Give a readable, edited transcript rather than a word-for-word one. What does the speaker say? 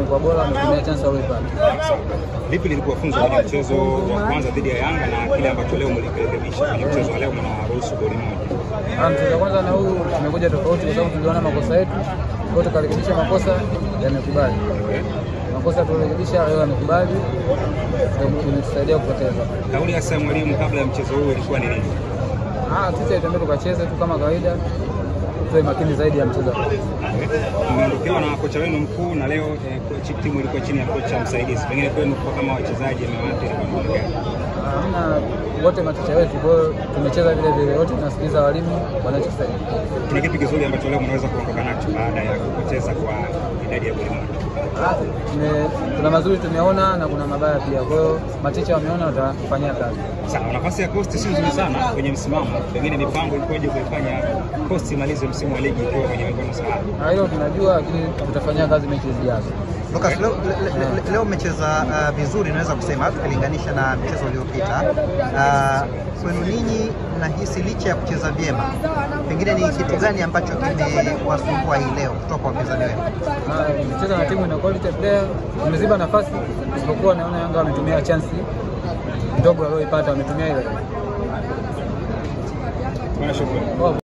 wamekuwa bora, wametumia chance walioipata. Vipi lilikuwa funzo kwenye mchezo wa kwanza dhidi ya Yanga na kile ambacho leo mlikirekebisha kwenye mchezo wa leo mnaruhusu goli moja? Mchezo wa kwanza na huu tumekuja tofauti kwa sababu tuliona makosa yetu, kwa tukarekebisha makosa, yamekubali. Makosa tulirekebisha leo yamekubali, imetusaidia kupoteza. Kauli ya mwalimu kabla ya mchezo huu ilikuwa ni nini? Sisi tuende tukacheze tu kama kawaida, tuwe makini zaidi ya mchezo. Mmeondokewa na kocha wenu mkuu na leo timu ilikuwa chini ya kocha msaidizi. Pengine kwenu kwa kama wachezaji mmewaathiri kwa namna gani? Hamna, wote makocha wetu, kwa hiyo tumecheza vile vile, wote tunasikiliza walimu wanachosema. Kuna kipi kizuri ambacho leo mnaweza kuondoka nacho baada ya kupoteza kwa idadi ya goli moja? Kuna mazuri tumeona na kuna mabaya pia, kwa hiyo makocha wameona watafanyia kazi. Sawa, nafasi ya Coast si nzuri sana kwenye msimamo. Pengine mipango ilikoje kuifanya Coast imalize msimu wa ligi ikiwa kwenye mikono salama? Hilo tunajua, lakini tutafanyia kazi mechi zijazo. Lucas, leo umecheza vizuri, naweza kusema tukilinganisha na mchezo uliopita. Kwenu ninyi nahisi licha ya kucheza vyema, pengine ni kitu gani ambacho kimewasumbua hii leo kutoka kwa wapinzani wenu? Mchezo na timu ina quality player, tumeziba nafasi, isipokuwa naona Yanga wametumia chance ndogo walioipata, wametumia ile. Shukrani.